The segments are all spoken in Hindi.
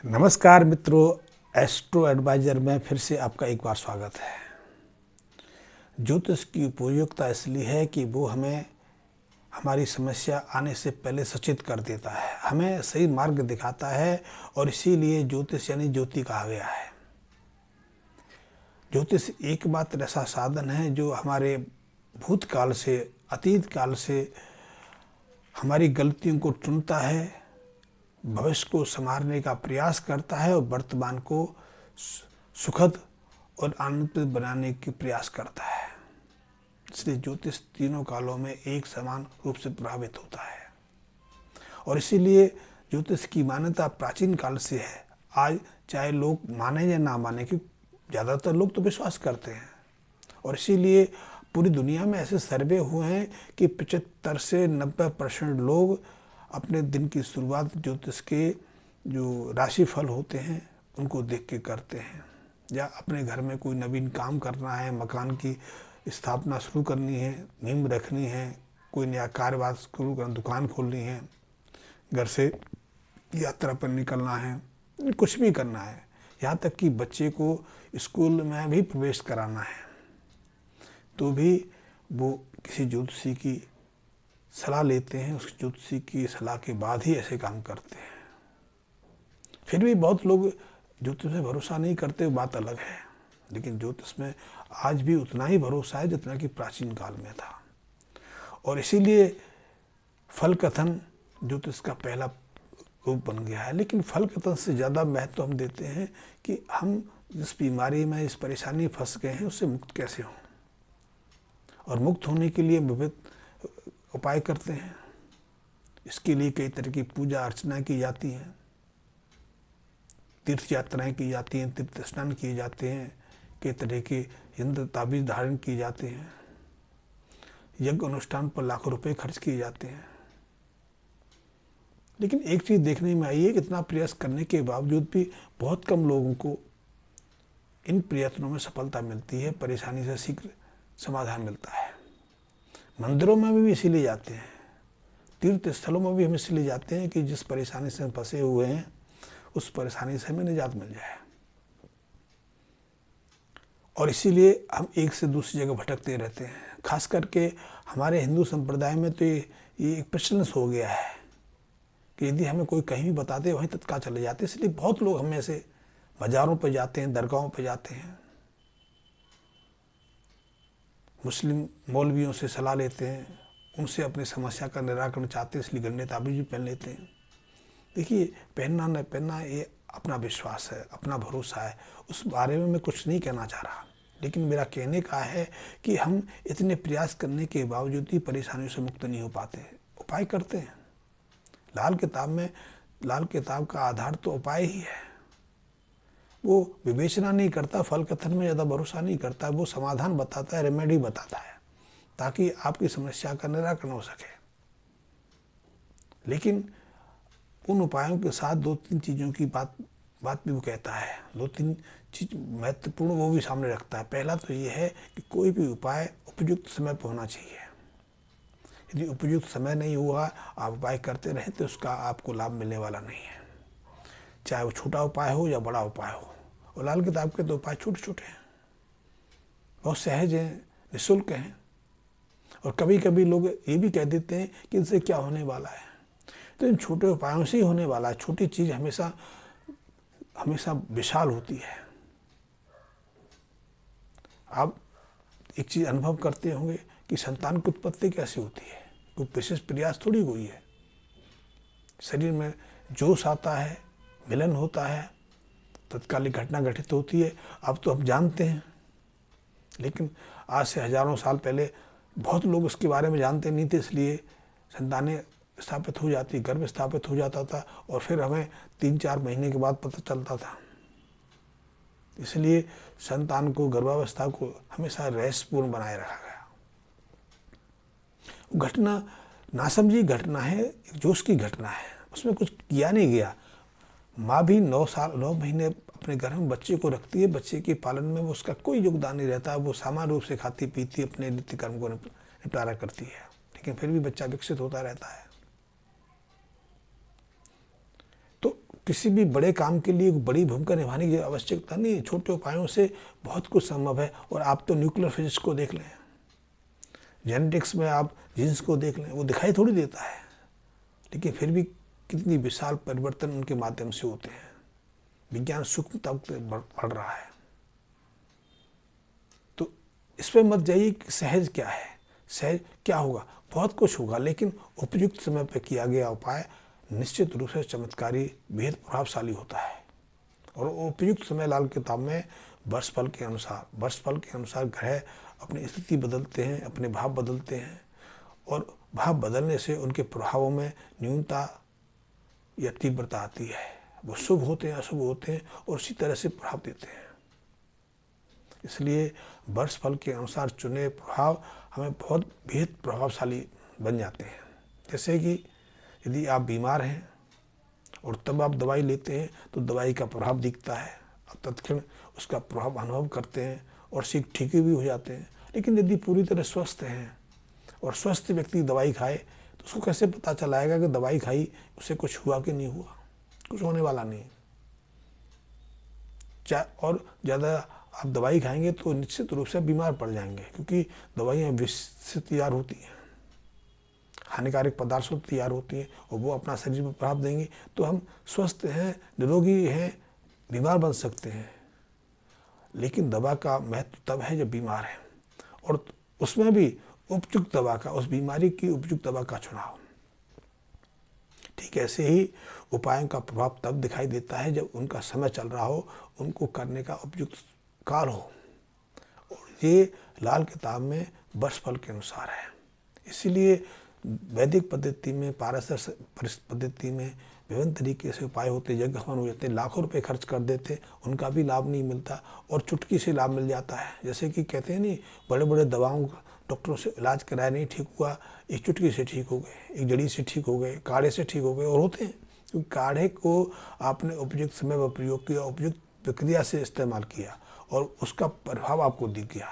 नमस्कार मित्रों, एस्ट्रो एडवाइजर में फिर से आपका एक बार स्वागत है। ज्योतिष की उपयोगिता इसलिए है कि वो हमें हमारी समस्या आने से पहले सचेत कर देता है, हमें सही मार्ग दिखाता है और इसीलिए ज्योतिष यानी ज्योति कहा गया है। ज्योतिष एकमात्र ऐसा साधन है जो हमारे भूतकाल से, अतीत काल से हमारी गलतियों को चुनता है, भविष्य को संवारने का प्रयास करता है और वर्तमान को सुखद और आनंदित बनाने की प्रयास करता है। इसलिए ज्योतिष तीनों कालों में एक समान रूप से प्रभावित होता है और इसीलिए ज्योतिष की मान्यता प्राचीन काल से है। आज चाहे लोग माने या ना माने, क्योंकि ज़्यादातर लोग तो विश्वास करते हैं और इसीलिए पूरी दुनिया में ऐसे सर्वे हुए हैं कि 75 से 90% लोग अपने दिन की शुरुआत ज्योतिष के जो राशिफल होते हैं उनको देख के करते हैं। या अपने घर में कोई नवीन काम करना है, मकान की स्थापना शुरू करनी है, नींव रखनी है, कोई नया कारोबार शुरू करना, दुकान खोलनी है, घर से यात्रा पर निकलना है, कुछ भी करना है, यहाँ तक कि बच्चे को स्कूल में भी प्रवेश कराना है, तो भी वो किसी ज्योतिषी की सलाह लेते हैं। उस ज्योतिषी की सलाह के बाद ही ऐसे काम करते हैं। फिर भी बहुत लोग ज्योतिष में भरोसा नहीं करते, बात अलग है, लेकिन ज्योतिष में आज भी उतना ही भरोसा है जितना कि प्राचीन काल में था। और इसीलिए फल कथन ज्योतिष का पहला रूप बन गया है। लेकिन फल कथन से ज़्यादा महत्व हम देते हैं कि हम जिस बीमारी में, इस परेशानी में फंस गए हैं उससे मुक्त कैसे हों, और मुक्त होने के लिए विविध उपाय करते हैं। इसके लिए कई तरह की पूजा अर्चना की जाती हैं, तीर्थ यात्राएं की जाती हैं, तीर्थ स्नान किए जाते हैं, कई तरह के यंत्र ताबीज धारण किए जाते हैं, यज्ञ अनुष्ठान पर लाखों रुपए खर्च किए जाते हैं। लेकिन एक चीज़ देखने में आई है कि इतना प्रयास करने के बावजूद भी बहुत कम लोगों को इन प्रयत्नों में सफलता मिलती है, परेशानी से शीघ्र समाधान मिलता है। मंदिरों में भी इसीलिए जाते हैं, तीर्थ स्थलों में भी हम इसलिए जाते हैं कि जिस परेशानी से हम फंसे हुए हैं उस परेशानी से हमें निजात मिल जाए। और इसीलिए हम एक से दूसरी जगह भटकते रहते हैं। खास करके हमारे हिंदू संप्रदाय में तो ये एक प्रचलन हो गया है कि यदि हमें कोई कहीं भी बताते वहीं तत्काल चले जाते। इसलिए बहुत लोग हमें से बाजारों पर जाते हैं, दरगाहों पर जाते हैं, मुस्लिम मौलवियों से सलाह लेते हैं, उनसे अपनी समस्या का निराकरण चाहते हैं, इसलिए गंदे ताबीज भी पहन लेते हैं। देखिए, पहनना न पहनना ये अपना विश्वास है, अपना भरोसा है, उस बारे में मैं कुछ नहीं कहना चाह रहा। लेकिन मेरा कहने का है कि हम इतने प्रयास करने के बावजूद भी परेशानियों से मुक्त नहीं हो पाते। उपाय करते हैं। लाल किताब का आधार तो उपाय ही है। वो विवेचना नहीं करता, फल कथन में ज़्यादा भरोसा नहीं करता, वो समाधान बताता है, रेमेडी बताता है, ताकि आपकी समस्या का निराकरण हो सके। लेकिन उन उपायों के साथ 2-3 चीज़ों की बात भी वो कहता है। 2-3 चीज़ महत्वपूर्ण वो भी सामने रखता है। पहला तो ये है कि कोई भी उपाय उपयुक्त समय पर होना चाहिए। यदि उपयुक्त समय नहीं हुआ, आप उपाय करते रहें तो उसका आपको लाभ मिलने वाला नहीं है, चाहे वो छोटा उपाय हो या बड़ा उपाय हो। और लाल किताब के तो उपाय छोटे छोटे हैं, बहुत सहज हैं, निःशुल्क हैं। और कभी कभी लोग ये भी कह देते हैं कि इनसे क्या होने वाला है, तो इन छोटे उपायों से ही होने वाला है। छोटी चीज़ हमेशा हमेशा विशाल होती है। आप एक चीज़ अनुभव करते होंगे कि संतान की उत्पत्ति कैसे होती है, कोई विशेष प्रयास थोड़ी हुई है। शरीर में जोश आता है, मिलन होता है, तत्कालिक घटना घटित होती है। अब तो हम जानते हैं, लेकिन आज से हजारों साल पहले बहुत लोग उसके बारे में जानते नहीं थे, इसलिए संतानें स्थापित हो जाती, गर्भ स्थापित हो जाता था और फिर हमें 3-4 महीने के बाद पता चलता था। इसलिए संतान को, गर्भावस्था को हमेशा रहस्यपूर्ण बनाए रखा गया। घटना नासमझी घटना है, एक जोश की घटना है, उसमें कुछ किया नहीं गया। माँ भी 9 महीने अपने गर्भ में बच्चे को रखती है, बच्चे के पालन में वो उसका कोई योगदान नहीं रहता। वो सामान्य रूप से खाती पीती अपने नित्य कर्म को निपटारा करती है, लेकिन फिर भी बच्चा विकसित होता रहता है। तो किसी भी बड़े काम के लिए बड़ी भूमिका निभाने की आवश्यकता नहीं है। छोटे उपायों से बहुत कुछ संभव है। और आप तो न्यूक्लियर फिजिक्स को देख लें, जेनेटिक्स में आप जीन्स को देख लें, वो दिखाई थोड़ी देता है, लेकिन फिर भी कितनी विशाल परिवर्तन उनके माध्यम से होते हैं। विज्ञान सूक्ष्मता बढ़ रहा है। तो इस पर मत जाइए कि सहज क्या है, सहज क्या होगा। बहुत कुछ होगा, लेकिन उपयुक्त समय पर किया गया उपाय निश्चित रूप से चमत्कारी, बेहद प्रभावशाली होता है। और उपयुक्त समय लाल किताब में वर्षफल के अनुसार ग्रह अपनी स्थिति बदलते हैं, अपने भाव बदलते हैं, और भाव बदलने से उनके प्रभावों में न्यूनता या तीव्रता आती है। वो शुभ होते हैं, अशुभ होते हैं, और उसी तरह से प्रभाव देते हैं। इसलिए वर्षफल के अनुसार चुने प्रभाव हमें बहुत बेहद प्रभावशाली बन जाते हैं। जैसे कि यदि आप बीमार हैं और तब आप दवाई लेते हैं तो दवाई का प्रभाव दिखता है, आप तत्क्षण उसका प्रभाव अनुभव करते हैं और ठीक भी हो जाते हैं। लेकिन यदि पूरी तरह स्वस्थ हैं और स्वस्थ व्यक्ति दवाई खाए तो उसको कैसे पता चलाएगा कि दवाई खाई उसे कुछ हुआ कि नहीं हुआ? कुछ होने वाला नहीं। और ज़्यादा आप दवाई खाएंगे तो निश्चित रूप से बीमार पड़ जाएंगे, क्योंकि दवाइयाँ विष से तैयार होती हैं, हानिकारक पदार्थों से तैयार होती हैं, और वो अपना शरीर पर प्रभाव देंगे। तो हम स्वस्थ हैं, निरोगी हैं, बीमार बन सकते हैं, लेकिन दवा का महत्व तब है जब बीमार है, और उसमें भी उपयुक्त दवा का, उस बीमारी की उपयुक्त दवा का चुनाव। ठीक ऐसे ही उपायों का प्रभाव तब दिखाई देता है जब उनका समय चल रहा हो, उनको करने का उपयुक्त काल हो। और ये लाल किताब में वर्षफल के अनुसार है। इसीलिए वैदिक पद्धति में, पारसर पद्धति में विभिन्न तरीके से उपाय होते, यज्ञ हो जाते, लाखों रुपए खर्च कर देते, उनका भी लाभ नहीं मिलता, और चुटकी से लाभ मिल जाता है। जैसे कि कहते हैं नहीं, बड़े बड़े दवाओं डॉक्टरों से इलाज कराया, नहीं ठीक हुआ, एक चुटकी से ठीक हो गए, एक जड़ी से ठीक हो गए, काढ़े से ठीक हो गए। और होते हैं क्योंकि काढ़े को आपने उपयुक्त समय पर प्रयोग किया, उपयुक्त प्रक्रिया से इस्तेमाल किया, और उसका प्रभाव आपको दिख गया।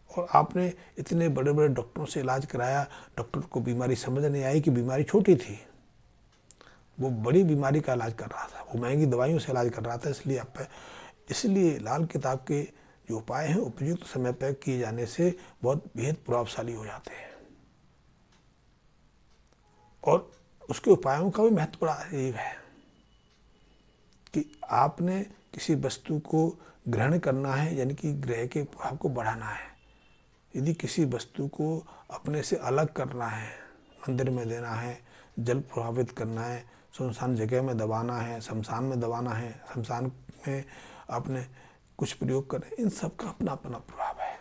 और आपने इतने बड़े बड़े डॉक्टरों से इलाज कराया, डॉक्टर को बीमारी समझ नहीं आई कि बीमारी छोटी थी, वो बड़ी बीमारी का इलाज कर रहा था, वो महंगी दवाइयों से इलाज कर रहा था। इसलिए लाल किताब के जो उपाय हैं उपयुक्त समय पर किए जाने से बहुत बेहद प्रभावशाली हो जाते हैं। और उसके उपायों का भी महत्व बड़ा है कि आपने किसी वस्तु को ग्रहण करना है, यानी कि ग्रह के प्रभाव को बढ़ाना है। यदि किसी वस्तु को अपने से अलग करना है, मंदिर में देना है, जल प्रभावित करना है, सुनसान जगह में दबाना है, शमशान में दबाना है, शमशान में आपने कुछ प्रयोग करना है, इन सब का अपना अपना प्रभाव है।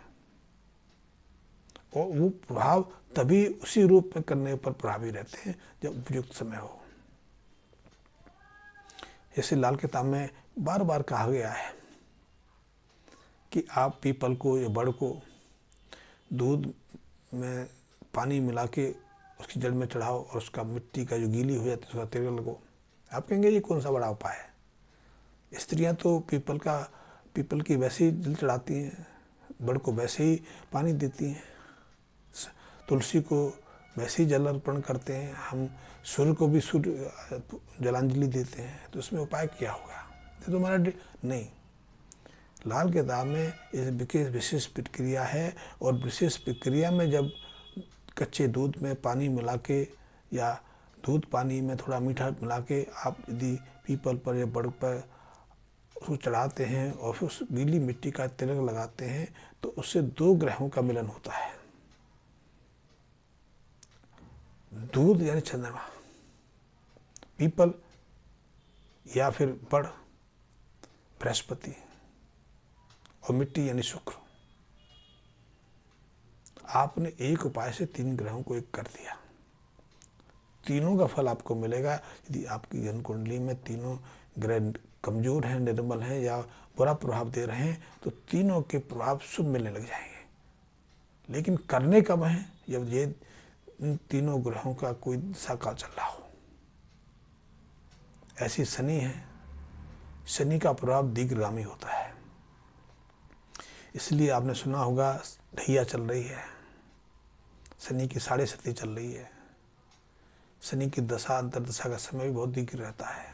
और वो प्रभाव तभी उसी रूप में करने पर प्रभावी रहते हैं जब उपयुक्त समय हो। जैसे लाल किताब में बार बार कहा गया है कि आप पीपल को या बड़ को दूध में पानी मिला के उसकी जड़ में चढ़ाओ, और उसका मिट्टी का जो गीली हो जाती है उसका तेल लगो। आप कहेंगे ये कौन सा बड़ा उपाय है? स्त्रियां तो पीपल की वैसे ही जल चढ़ाती हैं, बड़ को वैसे ही पानी देती हैं, तुलसी को वैसे ही जल अर्पण करते हैं, हम सूर्य को भी सूर्य जलांजलि देते हैं। तो उसमें उपाय क्या होगा? ये तो हमारा नहीं। लाल किताब में इस विशेष प्रक्रिया है, और विशेष प्रक्रिया में जब कच्चे दूध में पानी मिला के या दूध पानी में थोड़ा मीठा मिला के आप यदि पीपल पर या बड़ पर उसको चढ़ाते हैं और फिर उस गीली मिट्टी का तिलक लगाते हैं, तो उससे दो ग्रहों का मिलन होता है। दूध यानी चंद्रमा, पीपल या फिर बड़ बृहस्पति, और मिट्टी यानी शुक्र। आपने एक उपाय से तीन ग्रहों को एक कर दिया। तीनों का फल आपको मिलेगा। यदि आपकी जन्म कुंडली में तीनों ग्रह कमजोर हैं, निर्बल हैं या बुरा प्रभाव दे रहे हैं, तो तीनों के प्रभाव शुभ मिलने लग जाएंगे। लेकिन करने कब है? जब ये इन तीनों ग्रहों का कोई दशा काल चल रहा हो। ऐसी शनि है, शनि का प्रभाव दीर्घगामी होता है। इसलिए आपने सुना होगा ढैया चल रही है, शनि की 6.5 चल रही है। शनि की दशा अंतरदशा का समय भी बहुत दीर्घ रहता है।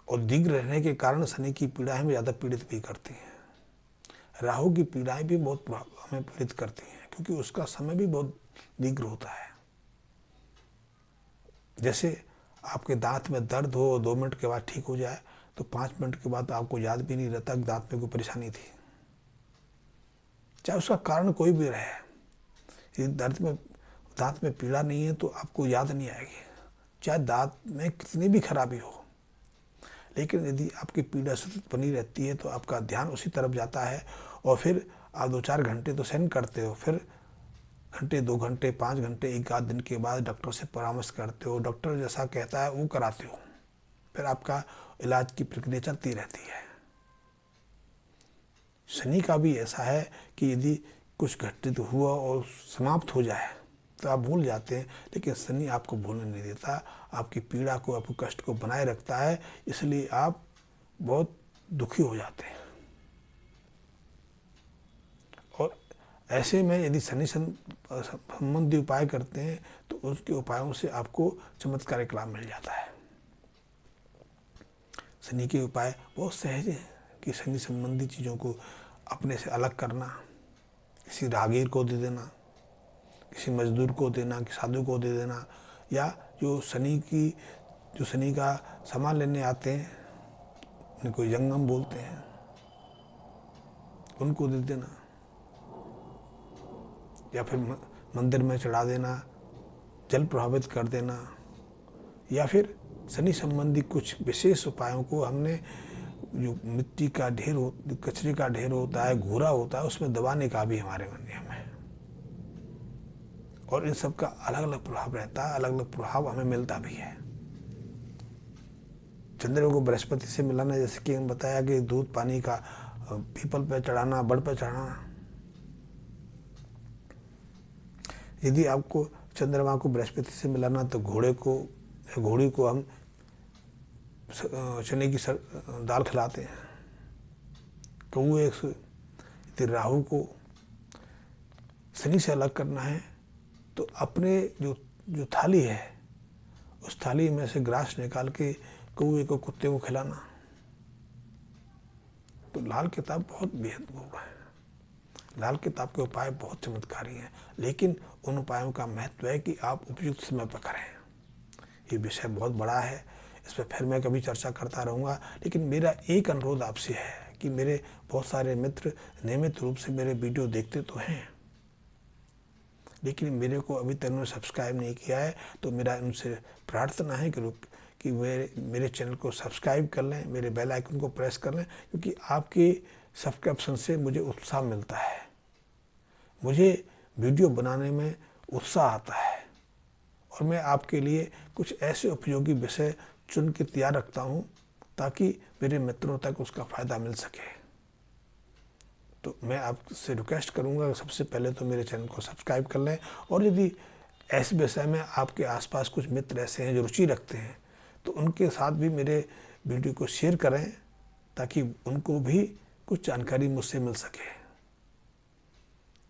और दीर्घ रहने के कारण शनि की पीड़ाएं हमें ज़्यादा पीड़ित भी करती हैं। राहु की पीड़ाएं भी बहुत हमें पीड़ित करती हैं, क्योंकि उसका समय भी बहुत दीर्घ होता है। जैसे आपके दांत में दर्द हो और 2 मिनट के बाद ठीक हो जाए, तो 5 मिनट के बाद आपको याद भी नहीं रहता कि दांत में कोई परेशानी थी, चाहे उसका कारण कोई भी रहे। यदि दांत में पीड़ा नहीं है तो आपको याद नहीं आएगी, चाहे दांत में कितनी भी खराबी हो। लेकिन यदि आपकी पीड़ा सतत बनी रहती है तो आपका ध्यान उसी तरफ जाता है, और फिर आप 2-4 घंटे तो सहन करते हो, फिर घंटे, 2 घंटे, 5 घंटे, 1 आध दिन के बाद डॉक्टर से परामर्श करते हो, डॉक्टर जैसा कहता है वो कराते हो, फिर आपका इलाज की प्रक्रिया चलती रहती है। शनि का भी ऐसा है कि यदि कुछ घटित हुआ और समाप्त हो जाए तो आप भूल जाते हैं, लेकिन शनि आपको भूलने नहीं देता, आपकी पीड़ा को, आपको कष्ट को बनाए रखता है, इसलिए आप बहुत दुखी हो जाते हैं। और ऐसे में यदि शनि संबंधी उपाय करते हैं तो उसके उपायों से आपको चमत्कारिक लाभ मिल जाता है। शनि के उपाय बहुत सहज हैं कि शनि संबंधी चीज़ों को अपने से अलग करना, किसी राहगीर को दे देना, किसी मजदूर को देना, कि साधु को दे देना, या जो शनि का सामान लेने आते हैं, उनको जंगम बोलते हैं, उनको दे देना, या फिर मंदिर में चढ़ा देना, जल प्रभावित कर देना, या फिर शनि संबंधी कुछ विशेष उपायों को हमने जो मिट्टी का ढेर हो, कचरे का ढेर होता है, घूरा होता है, उसमें दबाने का भी हमारे नियम है। और इन सब का अलग अलग प्रभाव रहता है, अलग अलग प्रभाव हमें मिलता भी है। चंद्र को बृहस्पति से मिलाना, जैसे कि हम बताया कि दूध पानी का पीपल पर चढ़ाना, बड़ पर चढ़ाना। यदि आपको चंद्रमा को बृहस्पति से मिलाना तो घोड़ी को हम चने की दाल खिलाते हैं। कौए से, यदि राहु को शनि से अलग करना है तो अपने जो थाली है उस थाली में से ग्रास निकाल के कौए को, कुत्ते को खिलाना। तो लाल किताब बहुत बेहद वो है, लाल किताब के उपाय बहुत चमत्कारी हैं, लेकिन उन उपायों का महत्व है कि आप उपयुक्त समय पर करें। ये विषय बहुत बड़ा है, इस पर फिर मैं कभी चर्चा करता रहूँगा, लेकिन मेरा एक अनुरोध आपसे है कि मेरे बहुत सारे मित्र नियमित रूप से मेरे वीडियो देखते तो हैं, लेकिन मेरे को अभी तक उन्होंने सब्सक्राइब नहीं किया है। तो मेरा उनसे प्रार्थना है कि मेरे चैनल को सब्सक्राइब कर लें, मेरे बेल आइकन को प्रेस कर लें, क्योंकि आपके सब्सक्रिप्शन से मुझे उत्साह मिलता है, मुझे वीडियो बनाने में उत्साह आता है, और मैं आपके लिए कुछ ऐसे उपयोगी विषय चुन के तैयार रखता हूँ ताकि मेरे मित्रों तक उसका फ़ायदा मिल सके। तो मैं आपसे रिक्वेस्ट करूँगा कि सबसे पहले तो मेरे चैनल को सब्सक्राइब कर लें, और यदि ऐसे विषय में आपके आसपास कुछ मित्र ऐसे हैं जो रुचि रखते हैं तो उनके साथ भी मेरे वीडियो को शेयर करें, ताकि उनको भी कुछ जानकारी मुझसे मिल सके।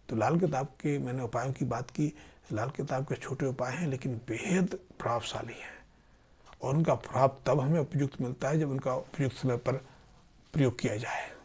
तो लाल किताब के मैंने उपायों की बात की। लाल किताब के छोटे उपाय हैं लेकिन बेहद प्रभावशाली हैं, और उनका प्रभाव तब हमें उपयुक्त मिलता है जब उनका उपयुक्त समय पर प्रयोग किया जाए।